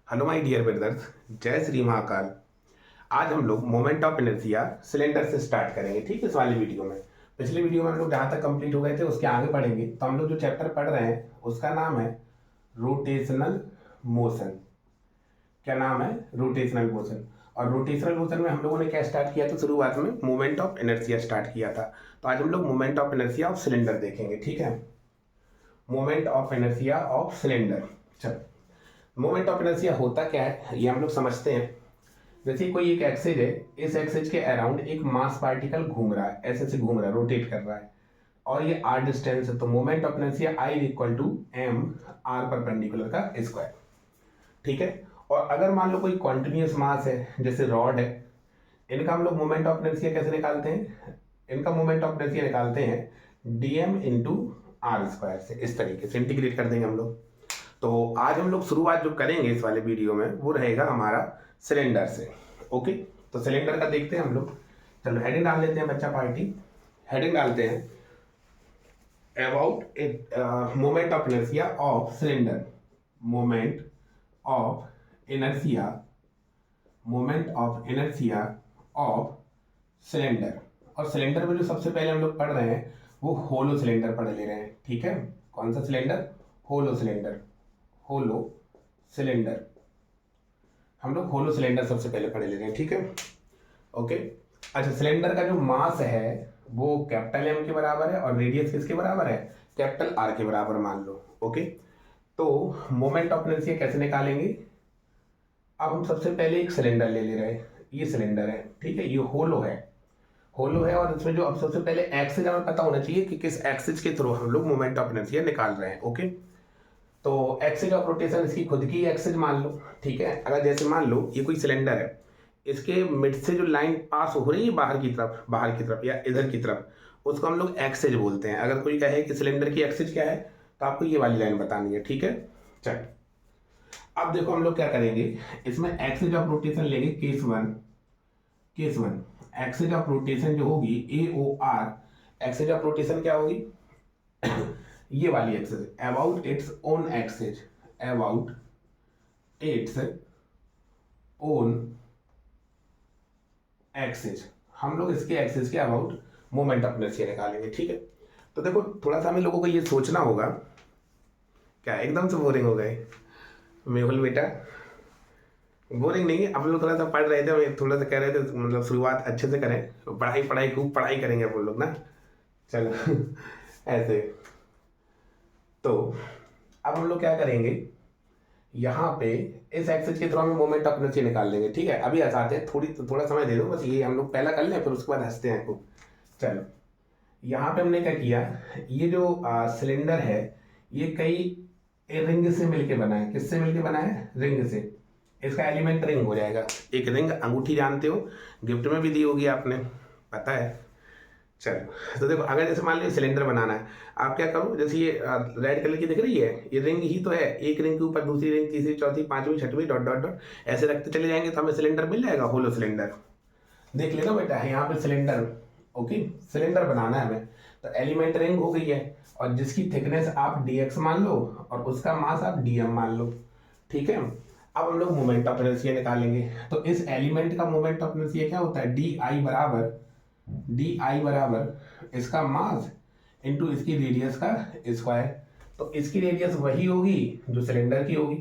Hello my dear brothers, जय श्री महाकाल। आज हम लोग मोमेंट ऑफ इनर्शिया सिलेंडर से स्टार्ट करेंगे। ठीक है, इस वाली वीडियो में। पिछली वीडियो में हम लोग जहाँ तक कंप्लीट हो गए थे उसके आगे पढ़ेंगे। तो हम लोग जो चैप्टर पढ़ रहे हैं उसका नाम है रोटेशनल मोशन। क्या नाम है? Rotational motion. और रोटेशनल मोशन में हम लोगों ने क्या स्टार्ट किया था? शुरुआत में मोमेंट ऑफ इनर्शिया स्टार्ट किया था। तो आज हम लोग moment of inertia of cylinder देखेंगे। ठीक है, moment of inertia of cylinder. चलो, मोमेंट ऑफ इनर्शिया होता क्या है ये हम लोग समझते हैं। जैसे कोई एक एक्सिस है, इस एक्सिस के अराउंड एक मास पार्टिकल घूम रहा है, ऐसे से घूम रहा है, रोटेट कर रहा है, और ये आर डिस्टेंस है। तो moment of inertia I equal to M R perpendicular का स्क्वायर। ठीक है। और अगर मान लो कोई कॉन्टिन्यूस मास है, जैसे रॉड है, इनका हम लोग मोमेंट ऑफ इनर्शिया कैसे निकालते हैं? इनका मोमेंट ऑफ इनर्शिया निकालते हैं D M into are square से। इस तरीके से इंटीग्रेट कर देंगे हम लोग। तो आज हम लोग शुरुआत जो करेंगे इस वाले वीडियो में वो रहेगा हमारा सिलेंडर से। ओके, तो सिलेंडर का देखते हैं हम लोग। चलो हेडिंग डाल लेते हैं बच्चा पार्टी। हेडिंग डालते हैं about moment of inertia of cylinder. Moment of inertia, moment of inertia of cylinder. और सिलेंडर में जो सबसे पहले हम लोग पढ़ रहे हैं वो होलो सिलेंडर पढ़ ले रहे हैं। ठीक है, कौन सा cylinder? Hollow cylinder. Hollow cylinder, हम लोग होलो सिलेंडर सबसे पहले पढ़ ले रहे हैं। ठीक है, ओके। अच्छा, सिलेंडर का जो मास है वो कैपिटल एम के बराबर है और रेडियस किसके बराबर है? कैपिटल आर के बराबर मान लो। ओके, तो मोमेंट ऑफ इनर्शिया कैसे निकालेंगे? अब हम सबसे पहले एक सिलेंडर ले रहे हैं। ये सिलेंडर है, ठीक है, ये होलो है। होलो है और इसमें जो अब सबसे पहले एक्सिस हमें पता होना चाहिए कि किस एक्सिस के थ्रू हम लोग मोमेंट ऑफ इनर्शिया निकाल रहे हैं। ओके, तो एक्सिस ऑफ रोटेशन इसकी खुद की एक्सिस मान लो। ठीक है, अगर जैसे मान लो ये कोई सिलेंडर है, इसके मिड से जो लाइन पास हो रही है बाहर की तरफ या इधर की तरफ, उसको हम लोग एक्सिस बोलते हैं। अगर कोई कहे कि सिलेंडर की एक्सिस क्या है तो आपको ये वाली लाइन बतानी है। ठीक है, चल अब देखो हम लोग क्या करेंगे, इसमें एक्सिस ऑफ रोटेशन लेंगे case one. Case one axis of rotation जो होगी A O R, axis of rotation क्या होगी? ये वाली axis, about its own axis, about its own axis. हम लोग इसके एक्सिस के अबाउट मोमेंट ऑफ इनर्शिया निकालेंगे। ठीक है, तो देखो थोड़ा सा हमें लोगों को ये सोचना होगा। क्या एकदम से बोरिंग हो गए मेहुल बेटा? बोरिंग नहीं है, हम लोग थोड़ा सा पढ़ रहे थे, हमें थोड़ा सा कह रहे थे मतलब शुरुआत अच्छे से करें, पढ़ाई पढ़ाई खूब पढ़ाई करेंगे अपन लोग ना। चलो ऐसे। तो अब हम लोग क्या करेंगे, यहाँ पे इस एक्सिस के थ्रू हम मोमेंट ऑफ इनर्शिया निकाल लेंगे। ठीक है, अभी हंसाते हैं, थोड़ा समय दे दो बस, ये हम लोग पहला कर लें फिर उसके बाद हंसते हैं खूब। चलो, यहाँ पे हमने क्या किया, ये जो सिलेंडर है ये कई रिंग से मिलके बना है। किससे मिलके बना है? रिंग से। इसका एलिमेंट रिंग हो जाएगा। एक रिंग अंगूठी जानते हो, गिफ्ट में भी दी होगी आपने, पता है। चलो, तो देखो अगर जैसे मान लीजिए सिलेंडर बनाना है, आप क्या करो, जैसे ये रेड कलर की दिख रही है, ये रिंग ही तो है। एक रिंग के ऊपर दूसरी रिंग, तीसरी, चौथी, पांचवी, छठवीं, डॉट डॉट डॉट ऐसे रखते चले जाएंगे तो हमें सिलेंडर मिल जाएगा, होलो सिलेंडर। देख लेना बेटा, यहाँ पे सिलेंडर। ओके, सिलेंडर बनाना है हमें, तो एलिमेंट रिंग हो गई है और जिसकी थिकनेस आप dx मान लो और उसका मास आप dm मान लो। ठीक है, अब हम लोग मोमेंट ऑफ इनर्शिया निकालेंगे। तो इस एलिमेंट का मोमेंट ऑफ इनर्शिया क्या होता है? डी आई बराबर इसका मास इंटू इसकी रेडियस का स्क्वायर। तो इसकी रेडियस वही होगी जो सिलेंडर की होगी।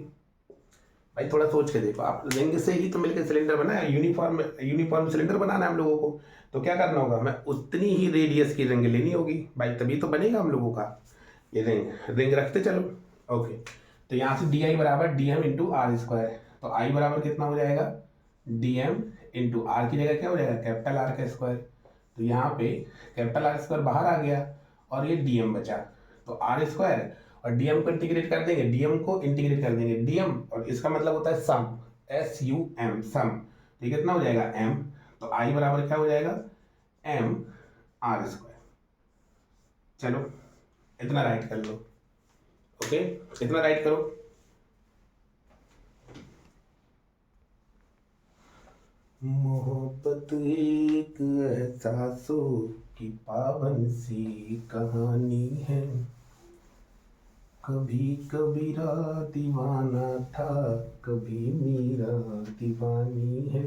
भाई थोड़ा सोच के देखो, आप रिंग से ही तो मिलकर सिलेंडर बना है, यूनिफॉर्म यूनिफॉर्म सिलेंडर बनाना है हम लोगों को। तो क्या करना होगा, हमें उतनी ही रेडियस की रिंग लेनी होगी भाई, तभी तो बनेगा हम लोगों का ये रिंग। रिंग रखते चलो। ओके, तो यहाँ से डी आई बराबर d M into are square. तो आई बराबर कितना हो जाएगा? डी एम इंटू आर की जगह क्या हो जाएगा? कैपिटल आर का स्क्वायर। तो यहाँ पे कैपिटल आर स्क्वायर बाहर आ गया और ये डी एम बचा। तो आर स्क्वायर और डीएम को इंटीग्रेट कर देंगे, डीएम को इंटीग्रेट कर देंगे, डीएम और इसका मतलब होता है सम, एस यू एम, सम। तो कितना हो जाएगा? एम। तो आई बराबर क्या हो जाएगा? M r square. चलो इतना राइट कर लो। ओके, इतना राइट करो। मोहब्बत एक एहसासों की पावन सी कहानी है, कभी कबीरा दीवाना था, कभी मीरा दीवानी है।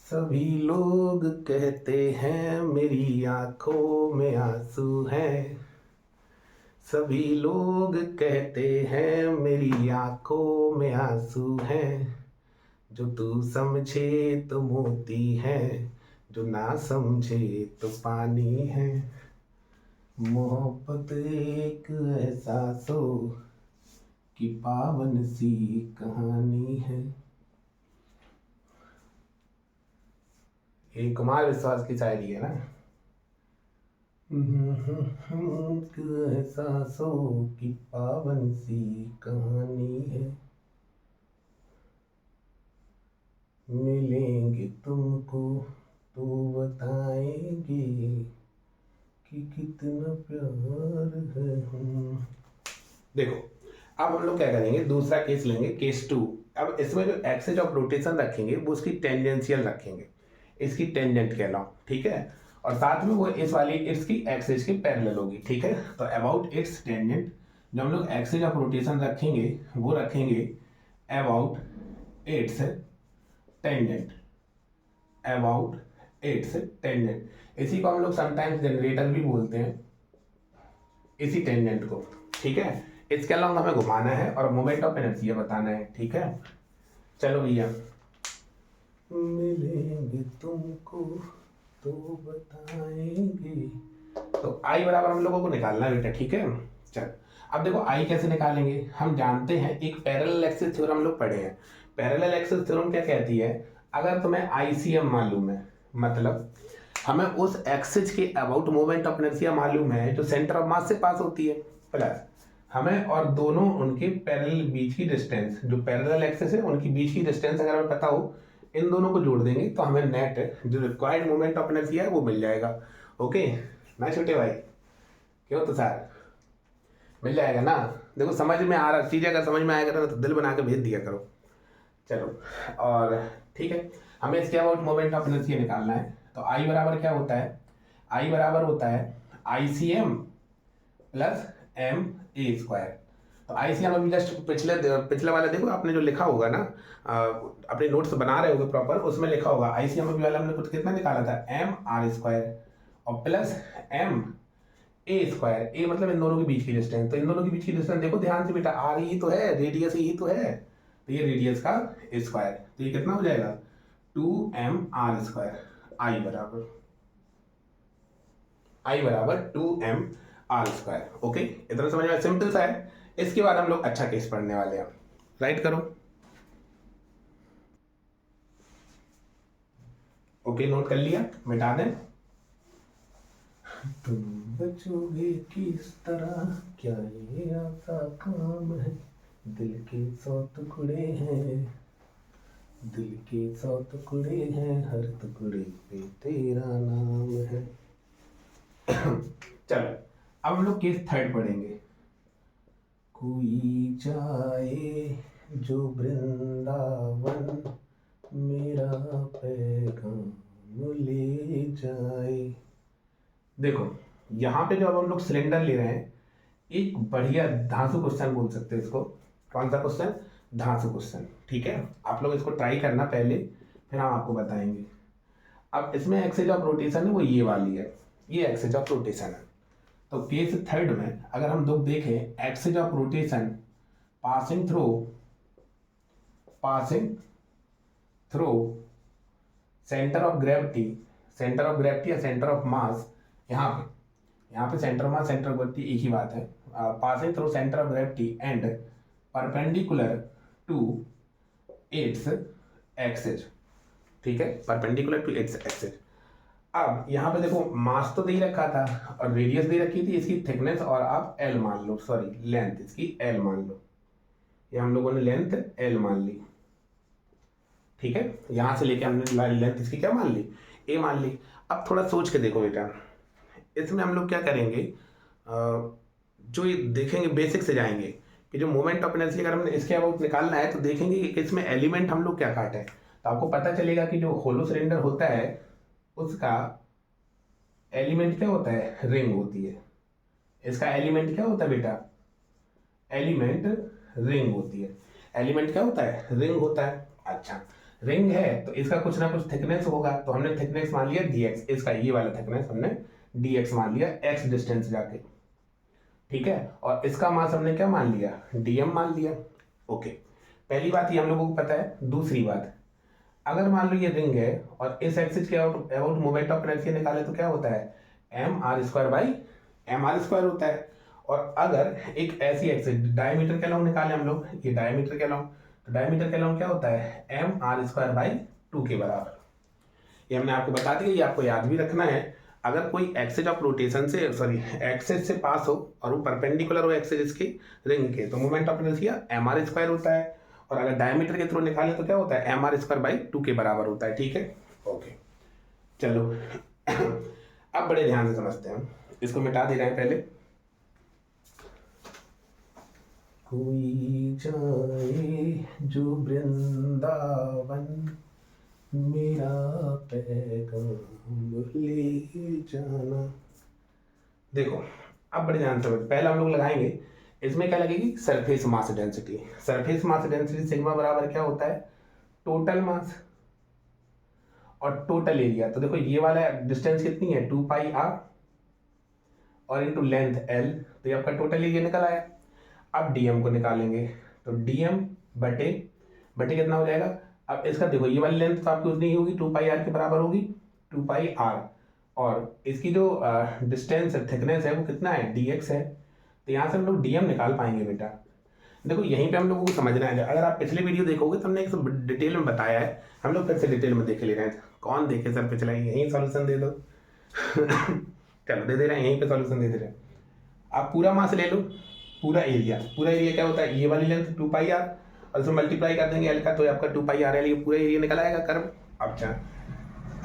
सभी लोग कहते हैं मेरी आंखों में आंसू हैं। सभी लोग कहते हैं मेरी आंखों में आंसू हैं। जो तू समझे तो मोती है, जो ना समझे तो पानी है। मोहब्बत एक एहसास हो कि पावन सी कहानी है। ये कुमार विश्वास की शायरी है ना। एक एहसास हो कि पावन सी कहानी है। मिलेंगे तुमको तो बताएंगे कि कितना प्यार है हम। देखो अब हम लोग क्या करेंगे, दूसरा केस लेंगे, केस 2। अब इसमें जो एक्सेस ऑफ रोटेशन रखेंगे वो उसकी टेंजेंशियल रखेंगे, इसकी टेंजेंट कह लो, ठीक है। और साथ में वो इस वाली इसकी एक्सेस के पैरेलल होगी, ठीक है। तो अबाउट इट्स टेंजेंट, जो हम लोग एक्सेस ऑफ रोटेशन रखेंगे वो रखेंगे about it's tangent, about it's tangent. इसी को हम लोग समटाइम्स जनरेटर भी बोलते हैं, इसी टेंजेंट को, ठीक है। इसके अलावा हमें घुमाना है और मोमेंट ऑफ इनर्शिया बताना है, ठीक है। चलो भैया, मिलेंगे तुमको तो बताएंगे। तो आई बराबर हम लोगों को निकालना है बेटा, ठीक है। चल अब देखो आई कैसे निकालेंगे, हम जानते हैं एक पैरेलल एक्सिस थ्योरम हम लोग पढ़े हैं। पैरेलल एक्सिस थ्योरम क्या कहती है, अगर तुम्हें आईसीएम मालूम है, मतलब हमें उस एक्सिस के अबाउट मोमेंट ऑफ इनर्शिया मालूम है जो सेंटर ऑफ मास से पास होती है, प्लस हमें और दोनों उनके पैरेलल बीच की डिस्टेंस, जो पैरेलल एक्सिस है उनकी बीच की डिस्टेंस अगर हमें पता हो, इन दोनों को जोड़ देंगे तो हमें नेट जो रिक्वायर्ड मोमेंट ऑफ इनर्शिया है वो मिल जाएगा। ओके ना छोटे भाई, क्यों तो सर मिल जाएगा ना। देखो समझ में आ रहा, चीज़ें अगर समझ में आएगा ना तो दिल बना के भेज दिया करो। चलो और ठीक है, हमें इसके अबाउट मोमेंट ऑफ इनर्शिया निकालना है। तो आई बराबर क्या होता है, आई बराबर होता है ICM प्लस MA²। तो ICM अभी जस्ट पिछले वाला देखो आपने जो लिखा होगा ना, अपने नोट्स बना रहे होगे प्रॉपर, उसमें लिखा होगा ICM अभी वाला हमने कुछ कितना निकाला था, MR² और प्लस MA²। ए मतलब इन दोनों के बीच की डिस्टेंस, तो इन दोनों के बीच की डिस्टेंस देखो ध्यान से बेटा, आर ही तो है, रेडियस ही तो है, तो ये रेडियस का स्क्वायर, तो ये कितना हो जाएगा 2MR²। आई बराबर 2MR²। ओके इतना समझ में, सिंपल सा है। इसके बाद हम लोग अच्छा केस पढ़ने वाले हैं, राइट करो। ओके नोट कर लिया, मिटा दें। तुम बचोगे किस तरह, क्या ये आपका काम है, दिल के 100 टुकड़े हैं, दिल के 100 टुकड़े हैं, हर टुकड़े पे तेरा नाम है। चलो अब हम लोग केस 3 पढ़ेंगे। कोई जाए जो वृंदावन, मेरा पैगाम ले जाए। देखो यहाँ पे जो अब हम लोग सिलेंडर ले रहे हैं, एक बढ़िया धांसू क्वेश्चन बोल सकते हैं इसको। कौन सा क्वेश्चन, धांसू क्वेश्चन, ठीक है। आप लोग इसको ट्राई करना पहले, फिर हम आपको बताएंगे। अब इसमें एक्सेस ऑफ रोटेशन है वो ये वाली है, ये एक्सेस ऑफ रोटेशन है। तो केस 3 में अगर हम लोग देखें, axis of rotation passing through centre of gravity, centre of gravity या सेंटर ऑफ मास, यहाँ पे centre of mass centre of gravity एक ही बात है, passing through centre of gravity and perpendicular to its axis, ठीक है, परपेंडिकुलर टू इट्स एक्सिस। अब यहाँ पे देखो मास तो दे ही रखा था और रेडियस दे रखी थी, इसकी थिकनेस और आप L मान लो, सॉरी लेंथ इसकी L मान लो, ये हम लोगों ने लेंथ L मान ली, ठीक है। यहाँ से लेके हमने लेंथ इसकी क्या मान ली, A मान ली। अब थोड़ा सोच के देखो बेटा, इसमें हम लोग क्या करेंगे, जो ये देखेंगे बेसिक से जाएंगे कि जो मोमेंट ऑफ इनर्शिया अगर हमने इसके अबाउट निकालना है तो देखेंगे कि इसमें एलिमेंट हम लोग क्या काटे हैं। तो आपको पता चलेगा कि जो होलो सिलेंडर होता है उसका एलिमेंट क्या होता है, रिंग होती है, इसका एलिमेंट क्या होता है बेटा, एलिमेंट रिंग होती है। एलिमेंट क्या होता है, रिंग होता है। अच्छा, रिंग है तो इसका कुछ ना कुछ थिकनेस होगा, तो हमने थिकनेस मान लिया dx, इसका ये वाला थिकनेस हमने dx मान लिया x डिस्टेंस जाके, ठीक है। और इसका मास हमने क्या मान लिया, dm मान लिया। ओके, पहली बात ये हम लोगों को पता है। दूसरी बात, अगर मान लो ये रिंग है और इस एक्सिस के अबाउट मोमेंट ऑफ इनर्शिया निकाले तो क्या होता है, mr² होता है। और अगर एक ऐसी एक्सिस डायमीटर के अलाउंग निकाले हम लोग, ये डायमीटर के अलाउंग, तो डायमीटर के अलाउंग क्या होता है, mr²/2 के बराबर। ये हमने आपको बता दिया, ये आपको याद भी रखना है। अगर कोई एक्सिस ऑफ रोटेशन से, सॉरी, एक्सिस से पास हो और वो परपेंडिकुलर हो एक्सिस इसकी रिंग के, तो मोमेंट ऑफ इनर्शिया mr² होता है। और अगर डायमीटर के थ्रू निकाले तो क्या होता है, mr²/2 के बराबर होता है, ठीक है। ओके, चलो अब बड़े ध्यान से समझते हैं, इसको मिटा दे रहे हैं पहले। कोई जाए जो वृंदावन, मेरा पैगाम ले जाना। देखो, अब बड़े ध्यान से पहले हम लोग लगाएंगे, इसमें क्या लगेगी, surface mass density. Surface mass density sigma बराबर क्या होता है, टोटल मास और टोटल एरिया। तो देखो ये वाला डिस्टेंस कितनी है, 2πr और इनटू लेंथ l, तो ये आपका टोटल एरिया निकल आया। अब dm को निकालेंगे, तो dm बटे बटे कितना हो जाएगा। अब इसका देखो ये वाली लेंथ तो आपकी उतनी ही होगी, 2πr के बराबर होगी, 2πr। और इसकी जो डिस्टेंस है, थिकनेस है, वो कितना है, dx है। तो यहाँ से हम लोग dm निकाल पाएंगे बेटा। देखो यहीं पे हम लोगों को समझना है, अगर आप पिछले वीडियो देखोगे तो हमने एक डिटेल में बताया है, हम लोग फिर से डिटेल में देख ले रहे हैं। कौन देखे सर पिछला, यहीं सॉल्यूशन दे दो चलो दे दे रहे हैं, यहीं पे सॉल्यूशन दे दे रहे हैं। आप पूरा मास ले लो, पूरा एरिया क्या होता है, ये वाली लेंथ 2πr और इसमें मल्टीप्लाई कर देंगे l का, तो आपका 2πr है, ये पूरा एरिया निकल आएगा कर्व। अच्छा,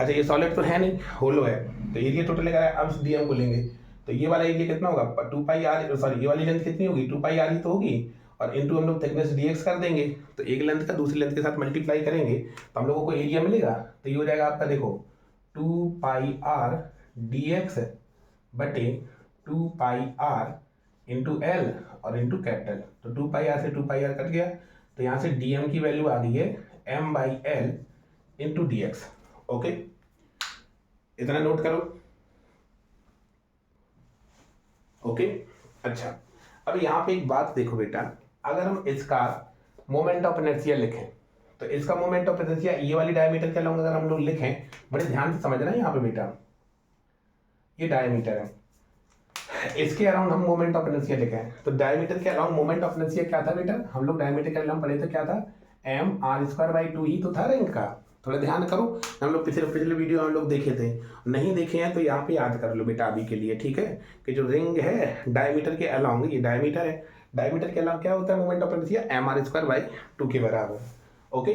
ये सॉलिड तो है नहीं, होलो है, तो एरिया टोटल निकल आएगा। अब dm को लेंगे तो ये वाला एरिया कितना होगा, 2πr, सॉरी ये वाली लेंथ कितनी होगी, 2πr ही तो होगी, और इनटू हम लोग थिकनेस dx कर देंगे, तो एक लेंथ का दूसरी लेंथ के साथ मल्टीप्लाई करेंगे तो हम लोगों को एरिया मिलेगा। तो ये हो जाएगा आपका, देखो 2πr dx बटे 2πr इंटू l और इंटू कैपिटल, तो 2πr से 2πr कट गया, तो यहाँ से dm की वैल्यू आ गई है m/l इंटू dx। ओके, इतना नोट करो। ओके, अच्छा, अब यहाँ पे एक बात देखो बेटा, अगर हम इसका मोमेंट ऑफ इनर्शिया लिखें, तो इसका मोमेंट ऑफ इनर्शिया ये वाली डायमीटर के अलाउंग अगर हम लोग लिखें, बड़े ध्यान से समझना है यहाँ पे बेटा, ये डायमीटर है, इसके अराउंड हम मोमेंट ऑफ इनर्शिया लिखें, तो डायमीटर के अराउंड मोमेंट ऑफ इनर्शिया क्या था बेटा, हम लोग डायमीटर के अराउंड पढ़े थे, क्या था, mr²/2 ही तो था रिंग का। थोड़ा ध्यान करो, हम लोग पिछले वीडियो हम लोग देखे थे, नहीं देखे हैं तो यहाँ पे याद कर लो बेटा अभी के लिए, ठीक है, कि जो रिंग है डायमीटर के अलाउंग, ये डायमीटर है, डायमीटर के अलाउंग क्या होता है मोमेंट ऑफ इनर्शिया, mr²/2 के बराबर। ओके,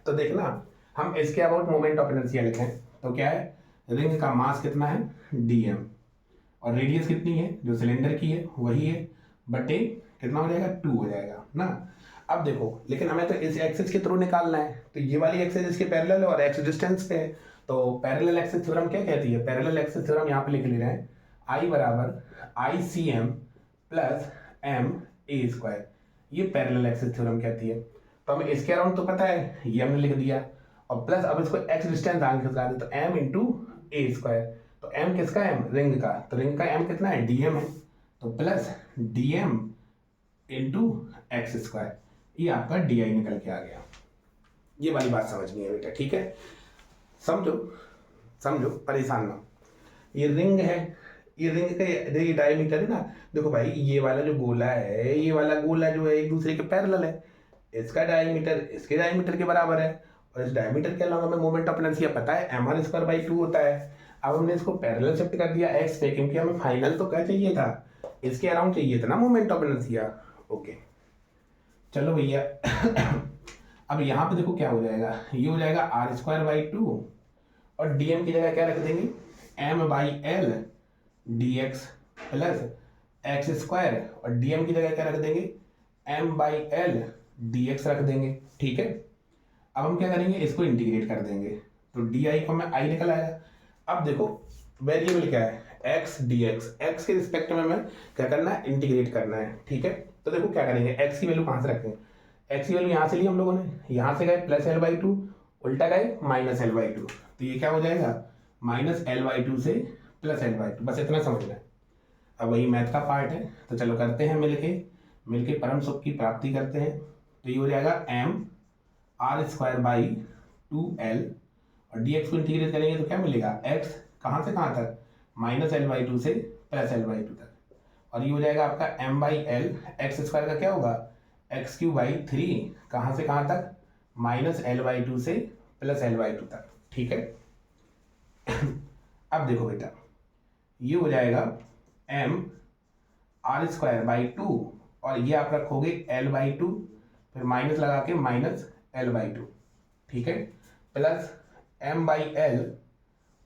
तो देखना हम इसके अबाउट मोमेंट ऑफ इनर्शिया लिखें तो क्या है, रिंग का मास कितना है, dm, और रेडियस कितनी है, जो सिलेंडर की है वही है, बटे कितना हो जाएगा, 2 हो जाएगा ना। अब देखो, लेकिन हमें तो इस एक्सिस के थ्रू निकालना है, तो ये वाली एक्सिस इसके पैरेलल है और एक्स डिस्टेंस पे है, तो पैरेलल एक्सिस थ्योरम क्या कहती है, पैरेलल एक्सिस थ्योरम यहाँ पे लिख ले रहे हैं, I बराबर ICM प्लस MA², ये पैरेलल एक्सिस थ्योरम कहती है। तो हमें इसके अराउंड तो पता है, ये हमने लिख दिया, और प्लस अब इसको एक्स डिस्टेंस आगे खिसका दे, तो m इंटू A², तो m किसका है, रिंग का, तो रिंग का m कितना है, dm है, तो प्लस dm इंटू x², ये आपका di निकल के आ गया। ये वाली बात समझनी है बेटा, ठीक है, समझो परेशान ना। ये रिंग है, ये रिंग का ये डायमीटर है ना, देखो भाई ये वाला जो गोला है, ये वाला गोला जो है एक दूसरे के पैरेलल है, इसका डायमीटर इसके डायमीटर के बराबर है, और इस डायमीटर के अलावा हमें मोमेंट ऑफ इनर्शिया पता है mr²/2 होता है। अब हमने इसको पैरेलल शिफ्ट कर दिया x पे, क्योंकि हमें फाइनल तो क्या चाहिए था, इसके अराउंड चाहिए था ना मोमेंट ऑफ इनर्शिया। ओके, चलो भैया अब यहाँ पे देखो क्या हो जाएगा, ये हो जाएगा r²/2 और dm की जगह क्या रख देंगे, m/l dx प्लस x² और dm की जगह क्या रख देंगे, m/l dx रख देंगे, ठीक है। अब हम क्या करेंगे, इसको इंटीग्रेट कर देंगे, तो di को हमें i निकल आएगा। अब देखो वेरिएबल क्या है, एक्स डी एक्स के रिस्पेक्ट में हमें क्या करना है, इंटीग्रेट करना है। ठीक है, तो देखो क्या करेंगे, एक्स की वैल्यू कहाँ से रखें, एक्स की वैल्यू यहाँ से ली हम लोगों ने, यहाँ से गए प्लस एल बाई टू, उल्टा गए माइनस एल बाई टू, तो ये क्या हो जाएगा माइनस एल बाई टू से प्लस एल बाई टू, बस इतना समझना है। अब वही मैथ का पार्ट है, तो चलो करते हैं मिलके परम सुख की प्राप्ति करते हैं। तो ये हो जाएगा m r square by two l, और डी एक्स को इंटीग्रेट करेंगे तो क्या मिलेगा, एक्स कहाँ से कहाँ तक, माइनस एल बाई टू से प्लस एल बाई टू तक, और ये हो जाएगा आपका m by l, x square का क्या होगा एक्स क्यू बाई थ्री, कहाँ से कहाँ तक, माइनस एल बाई टू से प्लस एल बाई टू तक। ठीक है, अब देखो बेटा ये हो जाएगा m r square by two, और ये आप रखोगे एल बाई टू, फिर माइनस लगा के माइनस एल बाई टू, ठीक है, प्लस एम बाई एल,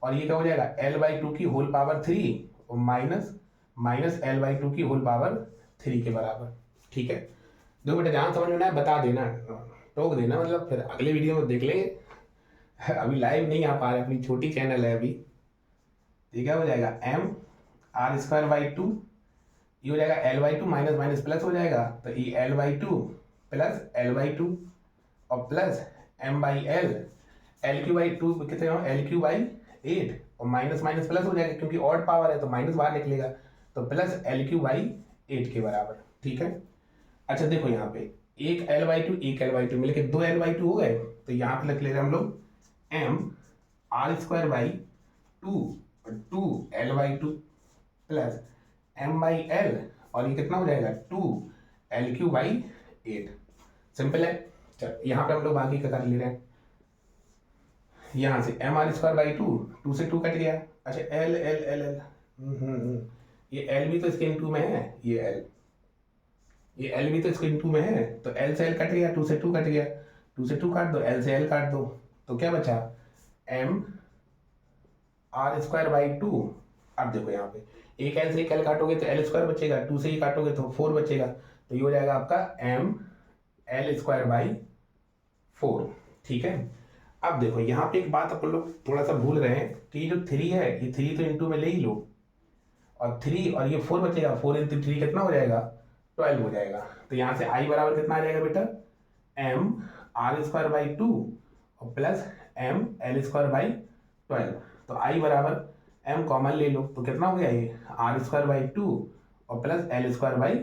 और ये क्या हो जाएगा एल बाई टू की होल पावर थ्री, और माइनस एल बाई टू की होल पावर थ्री के बराबर। ठीक है, देखो बेटा जहाँ समझ में ना है बता देना, टोक देना, मतलब फिर अगले वीडियो में देख लेंगे। अभी लाइव नहीं आ पा रहे, अपनी छोटी चैनल है अभी। तो क्या हो जाएगा m r square by two, ये हो जाएगा l by two, minus minus plus हो जाएगा, तो ये l by two plus l by two, और plus m by l Q by two कितने हो, एल क्यू बाई एट, और माइनस माइनस प्लस हो जाएगा क्योंकि ऑड पावर है तो माइनस बाहर निकलेगा, तो plus l Q by eight के बराबर। ठीक है, अच्छा देखो यहाँ पे एक एल बाई टू एक एल बाई टू मिलकर दो एल बाई टू हो गए, तो यहाँ पे लिख ले रहे हम लोग m r square by two, two l by two plus m by l, और ये कितना हो जाएगा two l Q by eight. Simple है, चल यहाँ पे हम लोग बाकी का कर ले रहे हैं, यहाँ से m r square by two, two से टू कट गया, अच्छा एल एल एल एल, ये एल भी तो इसके इनटू में है, ये एल भी तो इसके इनटू में है, तो एल से एल कट गया, टू से टू कट गया, टू से टू काट दो, एल से एल काट दो, तो क्या बचा m r square by two. अब देखो यहाँ पे एक एल से एक एल काटोगे तो एल स्क्वायर बचेगा, टू से ही काटोगे तो फोर बचेगा, तो ये हो जाएगा आपका m l square by four. ठीक है, अब देखो यहाँ पे एक बात अपन लोग थोड़ा सा भूल रहे हैं कि ये जो थ्री है, ये थ्री तो इंटू में ले ही लो, और थ्री और ये फोर बचेगा, फोर इंटू थ्री कितना हो जाएगा 12 हो जाएगा, तो यहाँ से आई बराबर कितना आ जाएगा बेटा m r square by two और plus m l square by 12, तो आई बराबर एम कॉमन ले लो तो कितना हो गया ये आर स्क्वायर बाई टू और प्लस एल स्क्वायर बाई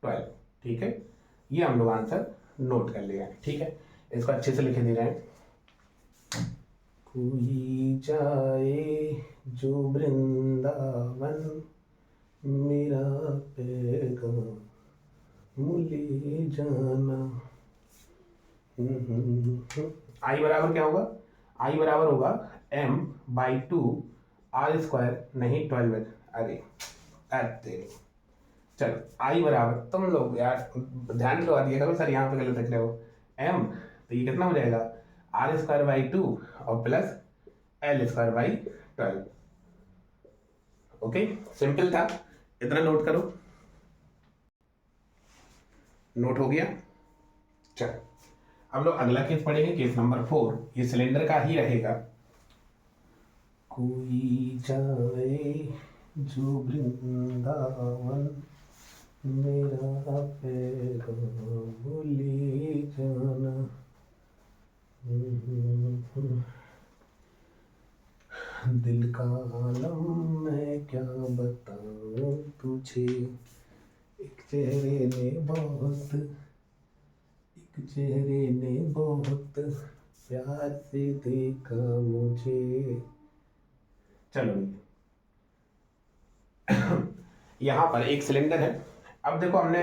12। ठीक है, ये हम लोग आंसर नोट कर लिए हैं। ठीक है, इसको अच्छे से लिखे दे रहे हैं, कोई जाए जो वृंदावन मेरा पैगाम मुले जाना। आई बराबर क्या होगा, आई बराबर होगा m by two r square, नहीं 12, अरे अरे चलो आई बराबर, तुम लोग यार ध्यान लगा दिया करो सर, यहाँ पे गलत लिख रहे हो एम, तो ये कितना हो जाएगा आर स्क्वायर बाई टू और plus l square by 12। Okay, simple था, इतना नोट करो, नोट हो गया। चल अब लोग अगला केस पढ़ेंगे, केस नंबर 4, ये सिलेंडर का ही रहेगा। कोई जाए जो वृंदावन मेरा पैगाम ले जाना। दिल का आलम मैं क्या बताऊं तुझे, एक चेहरे ने बहुत प्यार से देखा मुझे। चलो यहाँ पर एक सिलेंडर है, अब देखो हमने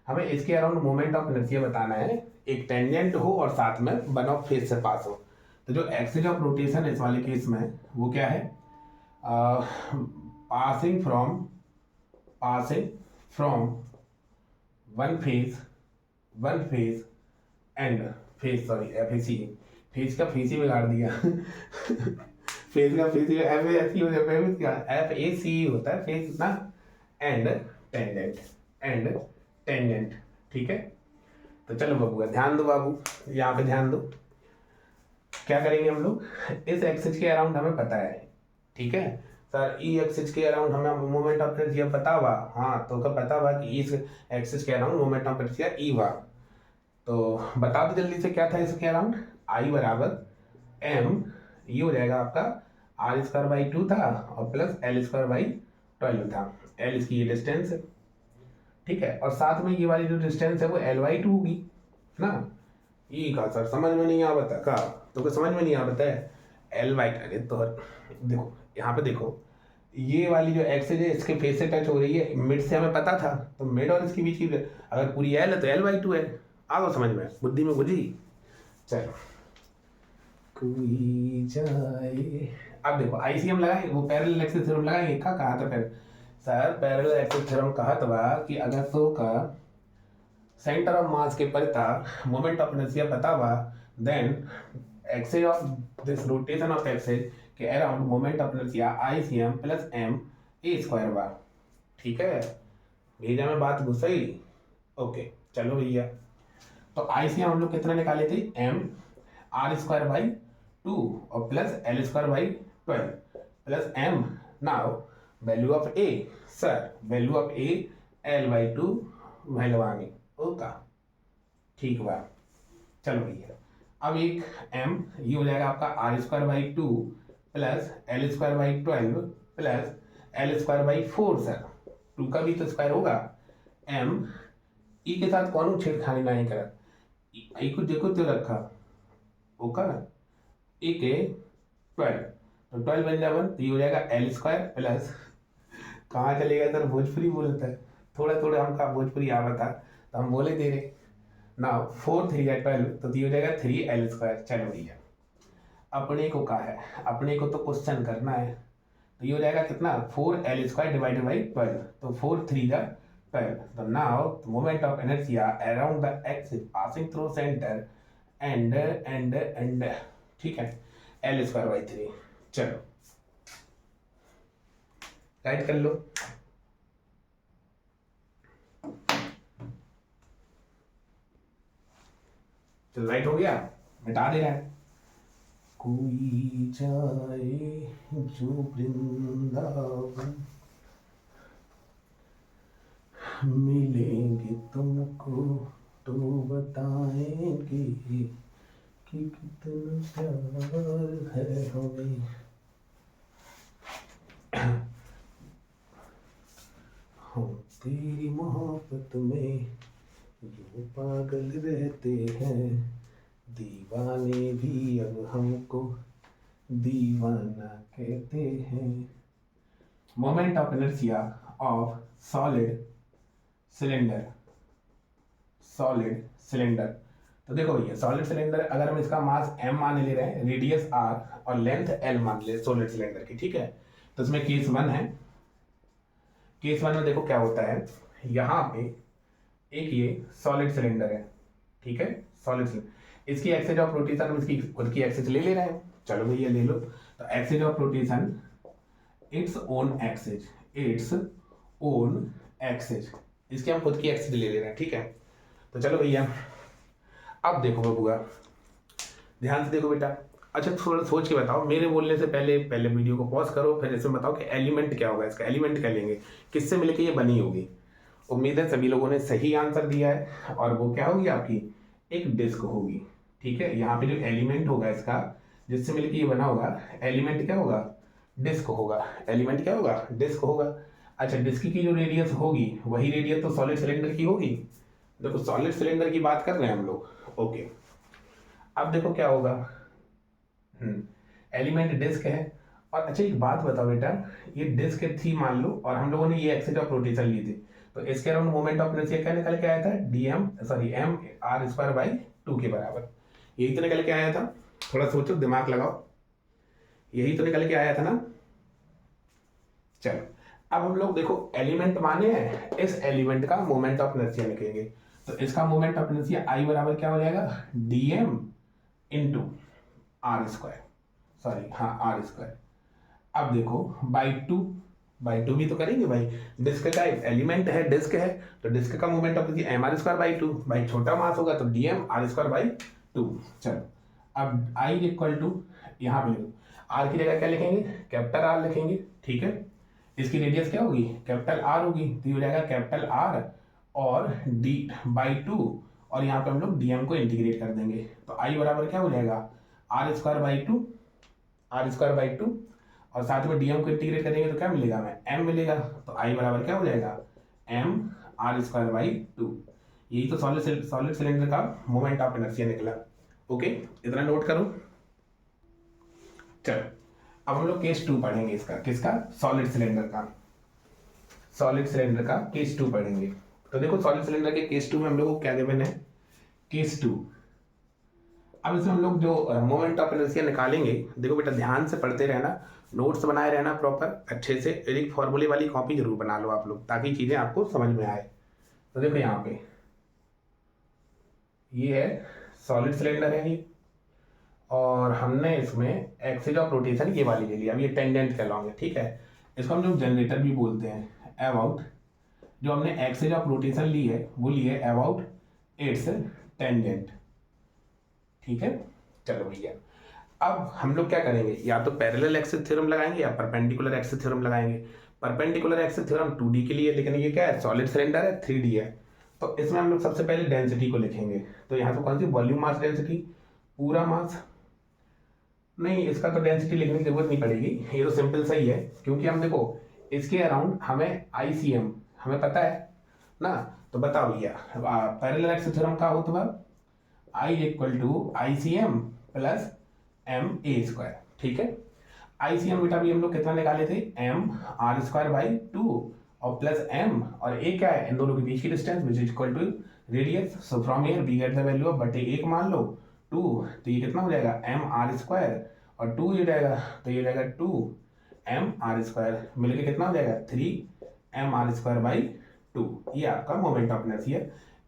हमें इसके अराउंड मोमेंट ऑफ इनर्शिया बताना है, एक टेंजेंट हो और साथ में वन ऑफ फेज से पास हो। तो जो एक्सिस ऑफ रोटेशन इस वाले केस में वो क्या है, passing from one phase and phase, sorry FAC, phase का फेज ही बिगाड़ दिया फेज का फेज एफएसी हो जाता है, क्या एफएसी होता है फेज ना, एंड टेंजेंट। ठीक है, तो चलो बाबू ध्यान दो, बाबू यहाँ पे ध्यान दो, क्या करेंगे हम लोग, इस एक्सिस के अराउंड हमें पता है, ठीक है, सर ई एक्सिस के अराउंड हमें मोमेंट ऑफ इनर्शिया पता हुआ, हाँ तो कब पता हुआ कि इस एक्सिस के अराउंड मोमेंट ऑफ इनर्शिया ई हुआ। तो बता दो जल्दी से क्या था इसके अराउंड, आई बराबर एम, ये हो जाएगा आपका आर स्क्वायर बाई 2 था और प्लस एल स्क्वायर बाई 12 था। एल इसकी ये डिस्टेंस है, ठीक है, और साथ में ये वाली जो डिस्टेंस है वो एल बाई 2 होगी ना। ये कहा सर समझ में नहीं आ बता का, तो समझ में नहीं आ बता है एल बाई, अरे तो देखो यहाँ पे देखो ये वाली जो एक्सेज है इसके फेस से टच हो रही है, मिड से हमें पता था, तो मिड और इसके बीच की अगर पूरी एल है तो एल बाई 2 है। आ गो समझ में, बुद्धि में बुद्धि। चलो कोई जाए, अब देखो आईसीएम लगाएंगे, वो पैरेलल एक्सिस थ्योरम लगाएंगे। क्या कहा था फिर सर, पैरेलल एक्सिस थ्योरम कहा था कि अगर तो का सेंटर ऑफ मास के पड़ता मोमेंट ऑफ इनर्शिया पता हुआ, then axes of this rotation of axes के around moment of inertia ICM plus m a square हुआ। ठीक है, भेजा में बात घुस गई। ओके चलो भैया, तो आईसीएम हम लोग कितना निकाले थे, एम आर स्क्वायर बाई 2 और plus l square by 12 plus m. Now value of a, sir value of a l by 2 वैल्यूवानी ओका, ठीक बा। चलो भैया अब एक एम, ये हो जाएगा आपका r square by 2 plus l square by 12 plus l square by 4। Sir 2 का भी तो स्क्वायर होगा। एम ई के साथ कौन छेड़खानी नहीं करा, ई को देखो तो रखा ओका, ए के 12 तो 12 बन जाए 1, तो ये हो जाएगा एल स्क्वायर प्लस, कहाँ चलेगा सर भोजपुरी बोलता है, थोड़ा थोड़ा हमका भोजपुरी आ बता तो हम बोले दे रहे ना। 4 3 या 12 तो ये हो जाएगा 3 एल स्क्वायर। चलो भैया अपने को कहा है, अपने को तो क्वेश्चन करना है, तो ये हो जाएगा कितना 4 एल स्क्वायर डिवाइडेड बाई 12, तो 4 3 जा 12। तो now moment of inertia around the axis passing through centre and ठीक है एल स्क्वायर बाई 3। चलो राइट कर लो। चलो राइट हो गया, मिटा दे रहा है। कोई जाए जो वृंदावन, मिलेंगे तुमको तो बताएंगे कि कितना प्यार है हमें। हम तेरी मोहब्बत में जो पागल रहते हैं, दीवाने भी अब हमको दीवाना कहते हैं। Moment of inertia of solid cylinder, solid cylinder. तो देखो भैया सॉलिड सिलेंडर अगर हम इसका मास m मान ले रहे हैं, रेडियस r और लेंथ l मान ले सॉलिड सिलेंडर की, ठीक है, तो इसमें केस 1 है। केस 1 में देखो क्या होता है, यहाँ पे एक ये सॉलिड सिलेंडर है, ठीक है, सॉलिड सिलेंडर, इसकी एक्सिस ऑफ रोटेशन हम इसकी खुद की एक्सिस ले रहे हैं। चलो भैया ले लो, तो axis of rotation it's own axis, it's own axis, इसकी हम खुद की एक्सिस ले रहे हैं, ठीक है। तो चलो भैया अब देखो बबुआ, ध्यान से देखो बेटा, अच्छा थोड़ा सोच के बताओ, मेरे बोलने से पहले वीडियो को पॉज करो, फिर इसमें बताओ कि एलिमेंट क्या होगा, इसका एलिमेंट क्या लेंगे, किससे मिलकर ये बनी होगी। उम्मीद है सभी लोगों ने सही आंसर दिया है, और वो क्या होगी आपकी एक डिस्क होगी, ठीक है। यहाँ पे जो एलिमेंट होगा इसका जिससे मिलकर ये बना होगा, एलिमेंट क्या होगा, डिस्क होगा। एलिमेंट क्या होगा, डिस्क होगा। अच्छा डिस्क की जो रेडियस होगी वही रेडियस तो सॉलिड सिलेंडर की होगी। देखो सॉलिड सिलेंडर की बात कर रहे हैं हम लोग, ओके। अब देखो क्या होगा, एलिमेंट डिस्क है, और अच्छा एक बात बताओ बेटा, ये डिस्क थी मान लो, और हम लोगों ने ये एक्सिस ऑफ रोटेशन ली थी, तो इसके अराउंड मोमेंट ऑफ इनर्शिया क्या निकल के आया था, एम आर स्क्वायर बाई 2 के बराबर, यही तो निकल के आया था। थोड़ा सोचो दिमाग लगाओ, यही तो निकल के आया था ना। चलो अब हम लोग देखो एलिमेंट माने हैं, इस एलिमेंट का मोमेंट ऑफ इनर्शिया लिखेंगे, तो इसका मोमेंट ऑफ इनर्शिया आई बराबर क्या हो जाएगा, dm into are square, sorry हाँ आर स्क्वायर। अब देखो बाई टू भी तो करेंगे भाई, डिस्क का एलिमेंट है, डिस्क है, तो डिस्क का moment of inertia m r square by 2, भाई छोटा मास होगा तो dm आर स्क्वायर बाई 2। चलो अब आई इक्वल टू, यहाँ पे लिखो आर की जगह क्या लिखेंगे, कैपिटल आर लिखेंगे, ठीक है। इसकी रेडियस क्या होगी, कैपिटल आर होगी, तो ये हो जाएगा कैपिटल आर और डी बाई 2, और यहाँ पे हम लोग डीएम को इंटीग्रेट कर देंगे, तो आई बराबर क्या हो जाएगा, r square by two, r square by two, और साथ में डीएम को इंटीग्रेट करेंगे तो क्या मिलेगा, हमें एम मिलेगा, तो आई बराबर क्या हो जाएगा, m r square by two. यही तो सॉलिड सिलेंडर का मोमेंट ऑफ इनर्शिया निकला। ओके, इतना नोट करो। चलो अब हम लोग केस 2 पढ़ेंगे इसका, किसका, सॉलिड सिलेंडर का, सॉलिड सिलेंडर का केस 2 पढ़ेंगे। तो देखो सॉलिड सिलेंडर के केस 2 में हम लोग को क्या गिवन है, केस 2। अब इसमें हम लोग जो मोमेंट ऑफ इनर्शिया निकालेंगे, देखो बेटा ध्यान से पढ़ते रहना, नोट्स बनाए रहना प्रॉपर अच्छे से, एक फॉर्मूले वाली कॉपी जरूर बना लो आप लोग, ताकि चीजें आपको समझ में आए। तो देखो यहाँ पे ये है सॉलिड सिलेंडर है ये, और हमने इसमें एक्सिस ऑफ रोटेशन ये वाली ले लिया, अब ये टेंजेंट कहलाओगे, ठीक है। इसको हम जो जनरेटर भी बोलते हैं, अबाउट, जो हमने एक्सिस ऑफ रोटेशन ली है वो ली है अबाउट इट्स टेंजेंट, ठीक है। चलो भैया अब हम लोग क्या करेंगे, या तो पैरेलल एक्सिस थ्योरम लगाएंगे या परपेंडिकुलर एक्सिस थ्योरम लगाएंगे। परपेंडिकुलर एक्सिस थ्योरम 2D के लिए, लेकिन ये क्या है, सॉलिड सिलेंडर है, 3D है, तो इसमें हम लोग सबसे पहले डेंसिटी को लिखेंगे। तो यहाँ पे कौन सी, वॉल्यूम मास डेंसिटी, पूरा मास नहीं, इसका तो डेंसिटी लिखने की जरूरत नहीं पड़ेगी, ये तो सिंपल सही है, क्योंकि हम देखो इसके अराउंड हमें ICM हमें पता है ना, तो बताओ भैया पैरेलल एक्सिस थ्योरम का हो तो I equal to ICM plus MA², ठीक है। ICM बेटा भी हम लोग कितना निकाले थे, M R स्क्वायर बाई 2 और प्लस M, और A क्या है, इन दोनों के बीच की distance which is equal to radius, so from here we get the value of बटे 1 मान लो 2, तो ये कितना हो जाएगा MR² और 2 ये जाएगा, तो ये जाएगा 2MR², मिलके कितना हो जाएगा 3MR² बाई 2। ये आपका मोमेंट ऑफ इनर्शिया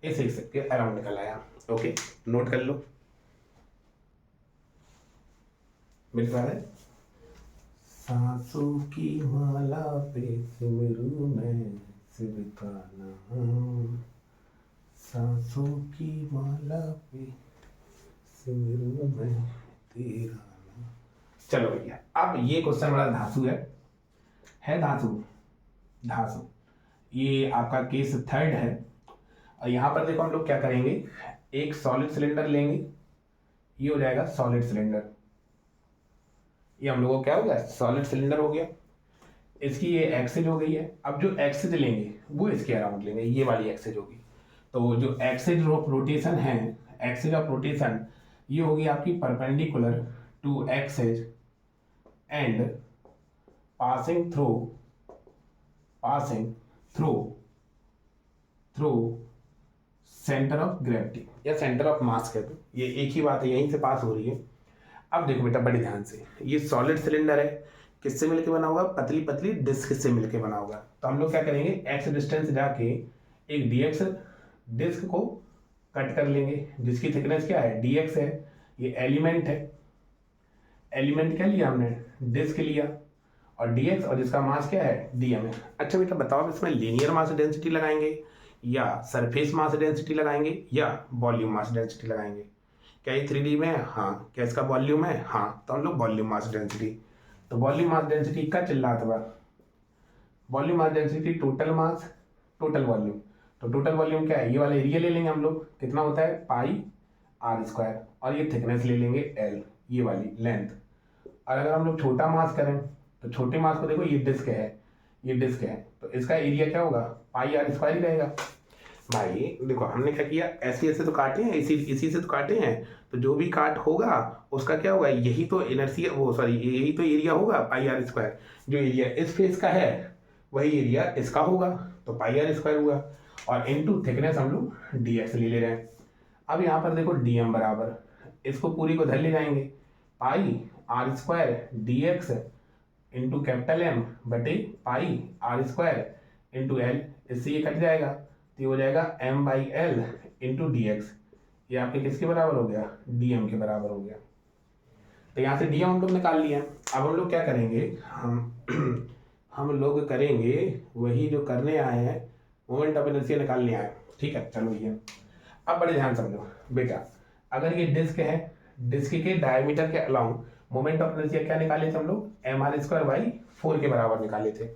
इस एक्सिस के अराउंड निकल आया। ओके, नोट कर लो मेरे साथ है। सांसों की माला पे सिमरू मैं शिव का नाम, सांसों की माला पे सिमरू मैं तेरा नाम। चलो भैया अब ये क्वेश्चन बड़ा धांसू है धांसू धांसू, ये आपका केस 3 है। और यहाँ पर देखो हम लोग क्या करेंगे, एक सॉलिड सिलेंडर लेंगे, ये हो जाएगा सॉलिड सिलेंडर, ये हम लोगों को क्या हो गया, सॉलिड सिलेंडर हो गया। इसकी ये एक्सिस हो गई है, अब जो एक्सिस लेंगे वो इसके अराउंड लेंगे, ये वाली एक्सिस होगी। तो जो एक्सिस ऑफ रोटेशन है, एक्सिस ऑफ रोटेशन ये होगी आपकी perpendicular to axis and passing through centre of gravity या सेंटर ऑफ मास कहते हैं, ये एक ही बात है, यहीं से पास हो रही है। अब देखो बेटा बड़े ध्यान से, ये सॉलिड सिलेंडर है, किससे मिलके बना होगा, पतली पतली डिस्क से मिलके बना होगा। तो हम लोग क्या करेंगे, एक्स डिस्टेंस जाके एक डीएक्स डिस्क को कट कर लेंगे, जिसकी थिकनेस क्या है, डीएक्स है, ये एलिमेंट है, एलिमेंट क्या लिया हमने, डिस्क लिया, और डीएक्स, और जिसका मास क्या है, डीएम है। अच्छा बेटा बताओ इसमें लीनियर मास डेंसिटी लगाएंगे या सरफेस मास डेंसिटी लगाएंगे या वॉल्यूम मास डेंसिटी लगाएंगे। क्या ये 3D में है, हाँ। क्या इसका वॉल्यूम है, हाँ, तो हम लोग वॉल्यूम मास डेंसिटी, तो वॉल्यूम मास डेंसिटी का चिल्ला था, volume mass density total mass total volume, तो टोटल वॉल्यूम क्या है, ये वाला एरिया ले लेंगे हम लोग, कितना होता है πr², और ये थिकनेस ले लेंगे l, ये वाली लेंथ। और अगर हम लोग छोटा मास करें तो छोटे मास को देखो, ये डिस्क है, ये डिस्क है, तो इसका एरिया क्या होगा, πr² ही रहेगा। भाई देखो हमने क्या किया, ऐसे ऐसे तो काटे हैं, इसी से तो काटे हैं, तो जो भी काट होगा उसका क्या होगा, यही तो इनर्शिया, वो सॉरी यही तो एरिया होगा πr², जो एरिया इस फेस का है वही एरिया इसका होगा, तो πr² हुआ, और इनटू थिकनेस हम लोग dx ले रहे हैं। अब यहाँ पर देखो dm बराबर, इसको पूरी को धर ले जाएंगे, πr² dx into capital M बटे πr² इंटू l, इससे ये कट जाएगा, तो ये हो जाएगा m/l इंटू dx, ये आपके किसके बराबर हो गया, dm के बराबर हो गया। तो यहाँ से dm हम लोग निकाल लिया। अब हम लोग क्या करेंगे, हम लोग करेंगे वही जो करने आए हैं, मोमेंट ऑफ इनर्शिया निकालने आए, ठीक है। चलो ये अब बड़े ध्यान समझो बेटा, अगर ये डिस्क है, डिस्क के डायमीटर के अलाउंड मोमेंट ऑफ इनर्शिया क्या निकाले थे हम लोग, mr² बाई 4 के बराबर निकाले थे।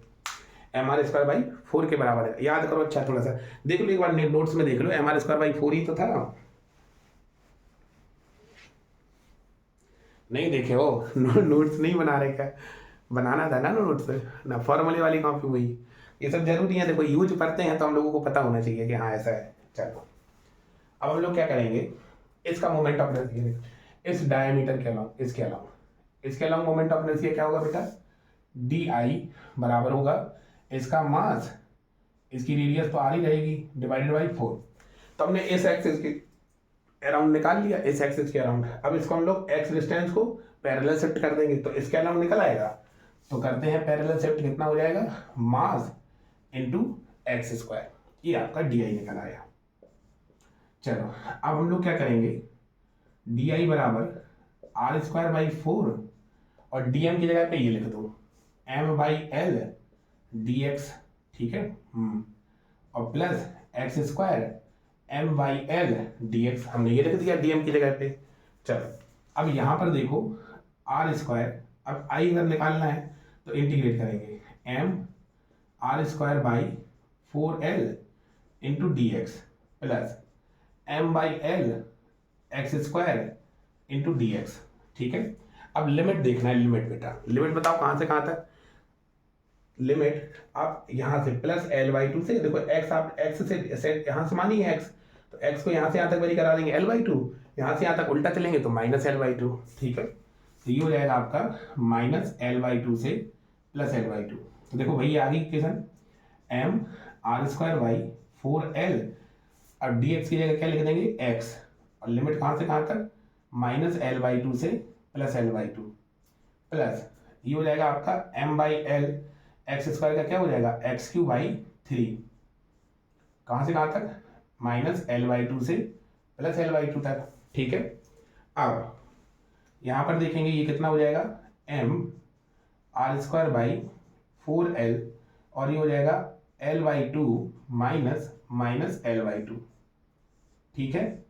mr² / 4 के बराबर है, याद करो अच्छा थोड़ा सा देख लो एक बार नोट्स में देख लो, mr² / 4 ही तो था। नहीं देखे हो नोट्स नहीं बना रहे क्या, बनाना था ना नोट्स ना, फॉर्मूले वाली कॉपी हुई, ये सब जरूरी है, देखो यूज करते हैं तो हम लोगों को पता होना चाहिए कि हाँ ऐसा है। चलो अब हम लोग क्या करेंगे, इसका मोमेंट ऑफ इनर्शिया इस डायमीटर के अलाउंग, इसके अलाउंग मोमेंट ऑफ इनर्शिया क्या होगा बेटा, डी आई बराबर होगा इसका मास, इसकी रेडियस तो आ ही रहेगी डिवाइडेड बाई 4। तो हमने इस एक्सिस के अराउंड निकाल लिया, इस एक्सिस के अराउंड। अब इसको हम लोग एक्स डिस्टेंस को पैरेलल शिफ्ट कर देंगे तो इसके अलाउंड निकल आएगा। तो करते हैं पैरेलल शिफ्ट, कितना हो जाएगा, मास इंटू x², ये आपका डी आई निकल आया। चलो अब हम लोग क्या करेंगे, डी आई बराबर r²/4 और dm की जगह पे ये लिख दो m/l dx, ठीक है, और प्लस x² m/l dx, हमने ये लिख दिया dm की जगह पे। चलो अब यहाँ पर देखो r², अब i अगर निकालना है तो इंटीग्रेट करेंगे m r²/4l into dx plus m/l x² into dx, ठीक है। अब लिमिट देखना है, लिमिट बेटा, लिमिट बताओ कहाँ से कहाँ तक, लिमिट आप यहाँ से प्लस l/2 से, देखो x आप x से यहाँ से मानी है x, तो x को यहाँ से यहाँ तक वेरी करा देंगे l/2, यहाँ से यहाँ तक उल्टा चलेंगे तो -l/2, ठीक है। तो ये हो जाएगा आपका -l/2 से प्लस l/2। तो देखो भैया आगे इक्वेशन m r²/4l और dx की जगह क्या लिख देंगे x, और लिमिट कहाँ से कहाँ तक, -l/2 से प्लस l/2 प्लस ये हो जाएगा आपका m/l x² का क्या हो जाएगा x³ / 3, कहाँ से कहाँ तक, -l/2 से प्लस l/2 तक, ठीक है। अब यहाँ पर देखेंगे ये कितना हो जाएगा m r²/4l और ये हो जाएगा l/2 माइनस l/2, ठीक है।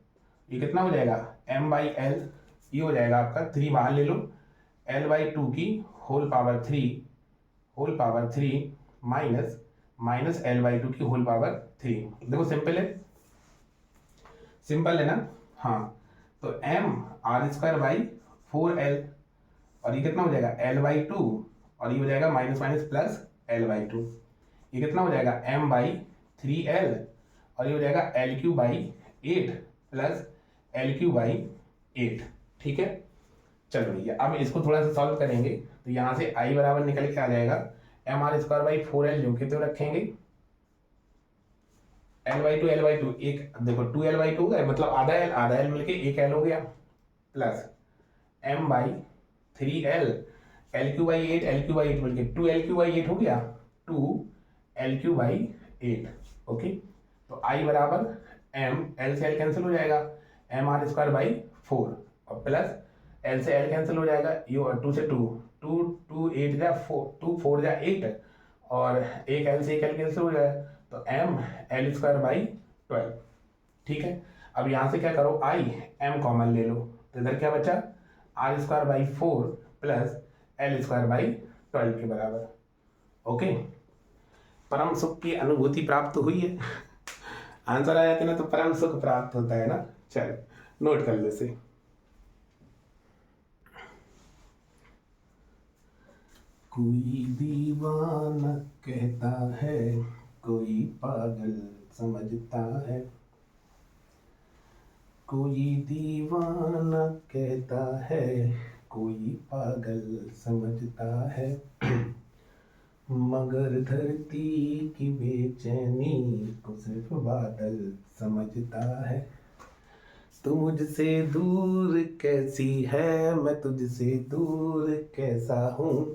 ये कितना हो जाएगा m/l, ये हो जाएगा आपका 3 बाहर ले लो, l/2 की होल पावर 3 माइनस l/2 की होल पावर 3। देखो सिंपल है ना, हाँ। तो m r²/4l और ये कितना हो जाएगा l/2 और ये हो जाएगा माइनस प्लस l/2, ये कितना हो जाएगा m/3l और ये हो जाएगा l³ / 8 प्लस l³/8, ठीक है। चलो भैया अब इसको थोड़ा सा सॉल्व करेंगे तो यहाँ से i बराबर निकल के आ जाएगा mr²/4l जो कि तो रखेंगे l/2 एक, देखो 2l/2 हो गया, मतलब आधा l मिलके एक l हो गया, प्लस m/3l l³/8 मिलके 2l³/8 हो गया, 2l³/8, ओके। तो i बराबर m, l से l कैंसिल हो जाएगा, mr²/4 और प्लस l से l कैंसिल हो जाएगा, ये 2 से 2 8 जा 4, 2 4 जा 8 और एक l से एक l कैंसिल हो जाएगा, तो m l²/12, ठीक है। अब यहाँ से क्या करो i m कॉमन ले लो, तो इधर क्या बचा r²/4 प्लस l²/12 के बराबर, ओके। परम सुख की अनुभूति प्राप्त हुई है, आंसर आ जाते ना तो परम सुख प्राप्त होता है ना। चलो नोट कर लो इसे, कोई दीवाना कहता है कोई पागल समझता है, कोई दीवाना कहता है कोई पागल समझता है, मगर धरती की बेचैनी को सिर्फ बादल समझता है। तू मुझसे दूर कैसी है, मैं तुझसे दूर कैसा हूँ,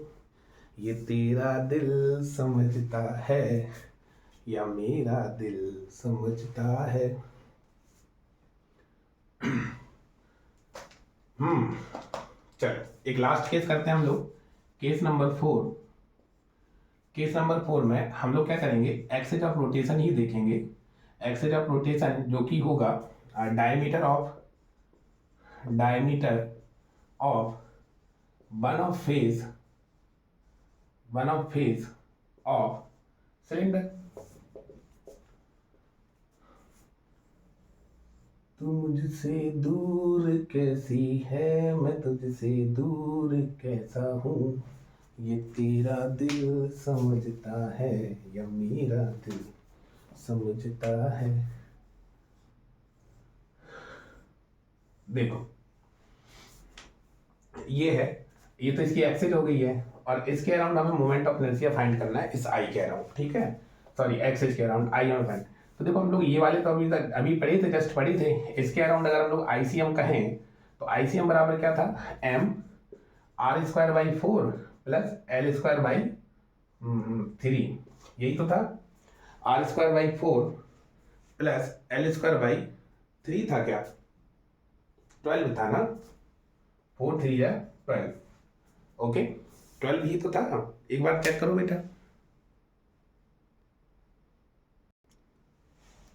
ये तेरा दिल समझता है या मेरा दिल समझता है। चलो एक लास्ट केस करते हैं हम लोग, केस नंबर 4। केस नंबर 4 में हम लोग क्या करेंगे, एक्सिस ऑफ रोटेशन ही देखेंगे। एक्सिस ऑफ रोटेशन जो कि होगा diameter of one of phase one of face of cylinder. तू मुझसे दूर कैसी है, मैं तुझसे दूर कैसा हूँ, ये तेरा दिल समझता है या मेरा दिल समझता है। देखो ये है, ये तो इसकी एक्सिस हो गई है और इसके अराउंड हमें मोमेंट ऑफ इनर्शिया फाइंड करना है इस आई के अराउंड, ठीक है, सॉरी एक्सिस के अराउंड आई हमें फाइंड। तो देखो हम लोग ये वाले तो अभी पढ़े थे, जस्ट पढ़े थे। इसके अराउंड अगर हम लोग आईसीएम कहें तो आईसीएम बराबर क्या था, m r square by 4 plus l square by 3, यही तो था। R square by 4 plus l square by 3 था क्या, 12 था ना, 4 3 या 12, ओके 12 ही तो था। एक बार चेक करो बेटा,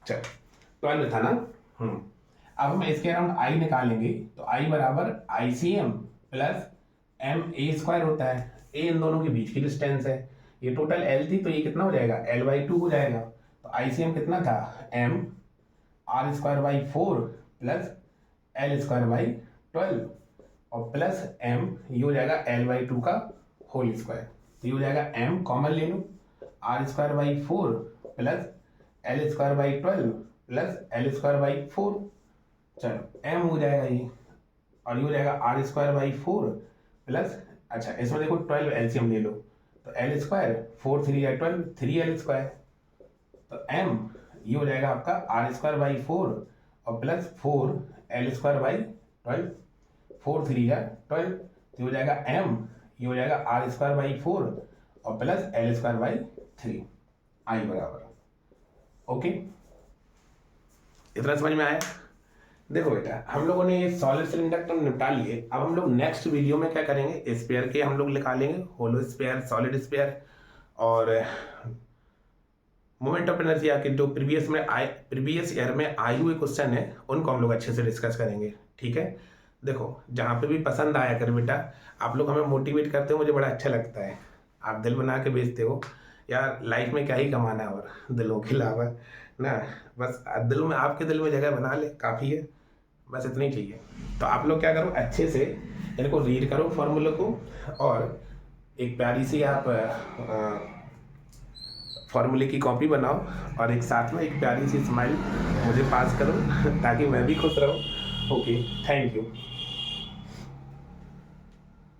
चल 12 था ना। अब हम इसके अराउंड आई निकालेंगे तो आई बराबर ICM plus m a square होता है, ए इन दोनों के बीच की डिस्टेंस है, ये टोटल एल थी तो ये कितना हो जाएगा, एल बाई 2 हो जाएगा। तो आईसीएम कितना था, m r square by 4 plus l square by 12 और प्लस एम ये हो जाएगा एल बाई 2 का होल स्क्वायर। तो ये हो जाएगा एम कॉमन ले लो, r square by 4 plus l square by 12 plus l square by 4, चलो एम हो जाएगा ये, और ये हो जाएगा आर स्क्वायर बाई 4 प्लस, अच्छा इसमें देखो 12 एलसीएम ले लो, तो एल स्क्वायर 4 3 या 12 3 एल स्क्वायर, तो एम ये हो जाएगा आपका आर स्क्वायर बाई 4 और प्लस 4 एल स्क्वायर बाई 12, 4 3 या 12, तो हो जाएगा एम ये हो जाएगा आर स्क्वायर बाई 4 और प्लस एल स्क्वायर बाई 3, आई बराबर, ओके इतना समझ में आया। देखो बेटा हम लोगों ने ये सॉलिड सिलेंडर तो निपटा लिए, अब हम लोग नेक्स्ट वीडियो में क्या करेंगे, स्पेयर के हम लोग निकालेंगे, होलो स्पेयर, सॉलिड स्पेयर, और मोमेंट ऑफ इनर्शिया के जो प्रीवियस ईयर में आए हुए क्वेश्चन है उनको हम लोग अच्छे से डिस्कस करेंगे, ठीक है। देखो जहाँ पे भी पसंद आया कर बेटा, आप लोग हमें मोटिवेट करते हो, मुझे बड़ा अच्छा लगता है, आप दिल बना के भेजते हो यार, लाइफ में क्या ही कमाना है और दिलों के अलावा ना, बस दिल में, आपके दिल में जगह बना ले काफ़ी है, बस इतना ही चाहिए। तो आप लोग क्या करो, अच्छे से इनको रीड करो फॉर्मूले को, और एक प्यारी सी आप फॉर्मूले की कॉपी बनाओ, और एक साथ में एक प्यारी सी स्माइल मुझे पास करो ताकि मैं भी खुश रहूँ। Okay thank you.